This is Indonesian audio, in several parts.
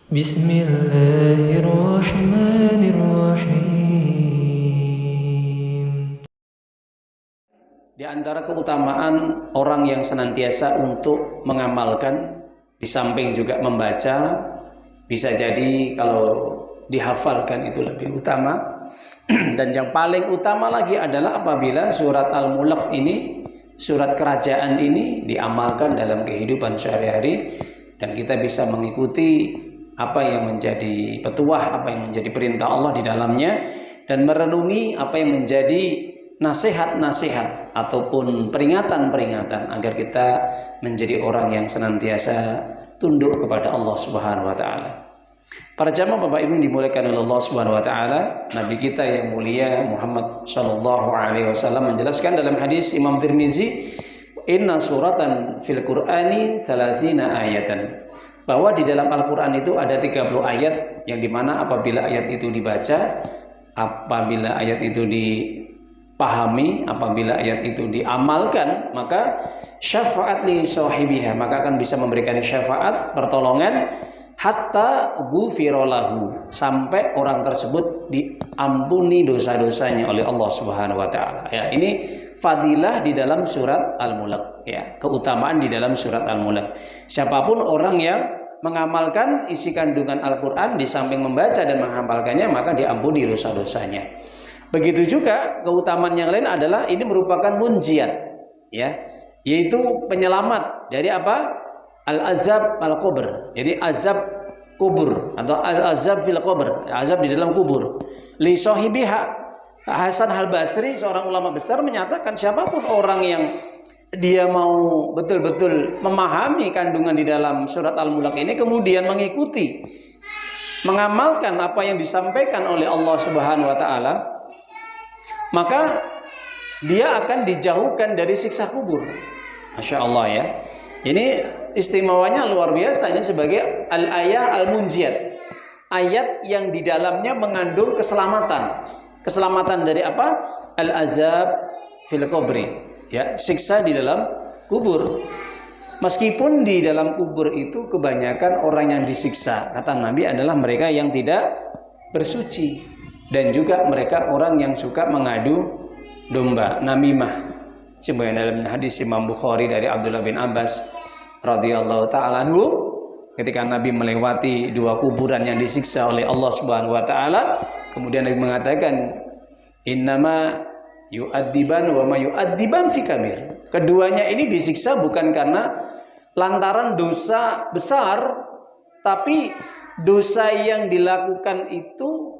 Bismillahirrahmanirrahim. Di antara keutamaan orang yang senantiasa untuk mengamalkan, di samping juga membaca, bisa jadi kalau dihafalkan itu lebih utama. Dan yang paling utama lagi adalah apabila surat Al-Mulk ini, surat kerajaan ini diamalkan dalam kehidupan sehari-hari, dan kita bisa mengikuti apa yang menjadi petuah, apa yang menjadi perintah Allah di dalamnya, dan merenungi apa yang menjadi nasihat-nasihat ataupun peringatan-peringatan agar kita menjadi orang yang senantiasa tunduk kepada Allah Subhanahu wa taala. Para jamaah Bapak Ibu dimuliakan oleh Allah Subhanahu wa taala, Nabi kita yang mulia Muhammad sallallahu alaihi wasallam menjelaskan dalam hadis Imam Tirmizi, "Inna suratan fil Qur'ani 30 ayatan." Bahwa di dalam Al-Qur'an itu ada 30 ayat yang dimana apabila ayat itu dibaca, apabila ayat itu dipahami, apabila ayat itu diamalkan, maka syafaat li sahibiha, maka akan bisa memberikan syafaat, pertolongan, hatta ghufiralahu, sampai orang tersebut diampuni dosa-dosanya oleh Allah Subhanahu wa taala. Ya, ini fadilah di dalam surat Al-Mulk, ya, keutamaan di dalam surat Al-Mulk. Siapapun orang yang mengamalkan isi kandungan Al-Qur'an di samping membaca dan menghafalkannya, maka diampuni dosa-dosanya. Begitu juga keutamaan yang lain adalah ini merupakan munjiat, ya, yaitu penyelamat dari apa? Al-azab al-qabr. Jadi azab kubur atau al-azab fil qabr, azab di dalam kubur. Li sahibiha. Hasan Al-Basri, seorang ulama besar, menyatakan siapapun orang yang dia mau betul-betul memahami kandungan di dalam surat Al-Mulk ini, kemudian mengikuti, mengamalkan apa yang disampaikan oleh Allah Subhanahu wa taala, maka dia akan dijauhkan dari siksa kubur. Masya Allah, ya. Ini istimewanya luar biasa, ini sebagai al-ayah al-munjiat, ayat yang di dalamnya mengandung keselamatan. Keselamatan dari apa? Al-azab fil qabri, ya, siksa di dalam kubur. Meskipun di dalam kubur itu kebanyakan orang yang disiksa, kata Nabi, adalah mereka yang tidak bersuci, dan juga mereka orang yang suka mengadu domba, namimah. Sebagian dalam hadis Imam Bukhari dari Abdullah bin Abbas radhiyallahu ta'ala anhu, ketika Nabi melewati dua kuburan yang disiksa oleh Allah Subhanahu wa taala, kemudian Nabi mengatakan, innama yu'addiban wa ma yu'addiban fi kabir. Keduanya ini disiksa bukan karena lantaran dosa besar, tapi dosa yang dilakukan itu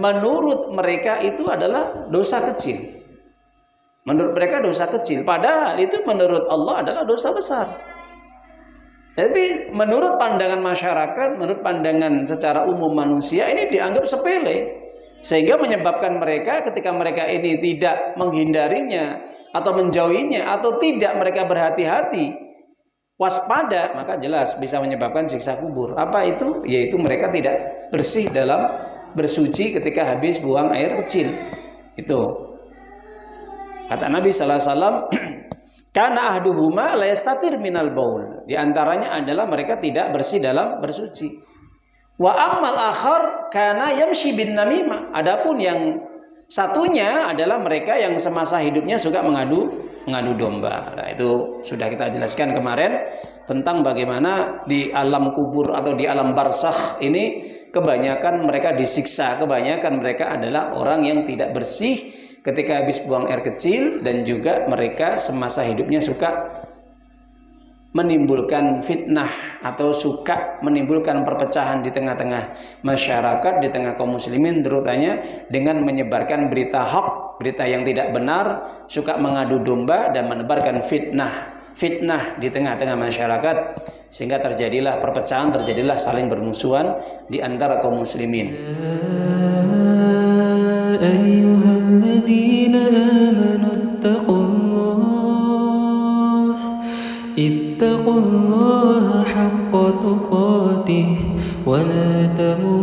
menurut mereka itu adalah dosa kecil. Menurut mereka dosa kecil, padahal itu menurut Allah adalah dosa besar. Tapi menurut pandangan masyarakat, menurut pandangan secara umum manusia, ini dianggap sepele, sehingga menyebabkan mereka ketika mereka ini tidak menghindarinya atau menjauhinya, atau tidak mereka berhati-hati, waspada, maka jelas bisa menyebabkan siksa kubur. Apa itu? Yaitu mereka tidak bersih dalam bersuci ketika habis buang air kecil. Itu kata Nabi sallallahu alaihi wasallam, kana ahduhuma la yastatir minal baul. Di antaranya adalah mereka tidak bersih dalam bersuci. Wa ammal akhar kana yamshi bin namimah. Adapun yang satunya adalah mereka yang semasa hidupnya suka mengadu domba. Nah, itu sudah kita jelaskan kemarin tentang bagaimana di alam kubur atau di alam barzakh ini kebanyakan mereka disiksa, kebanyakan mereka adalah orang yang tidak bersih ketika habis buang air kecil, dan juga mereka semasa hidupnya suka menimbulkan fitnah atau suka menimbulkan perpecahan di tengah-tengah masyarakat, di tengah kaum muslimin terutama, dengan menyebarkan berita hoax, berita yang tidak benar, suka mengadu domba dan menebarkan fitnah di tengah-tengah masyarakat, sehingga terjadilah perpecahan, terjadilah saling bermusuhan di antara kaum muslimin. Ayyuhalladzina amanu ittaqullaha haqqa tuqatih wa la tamutunna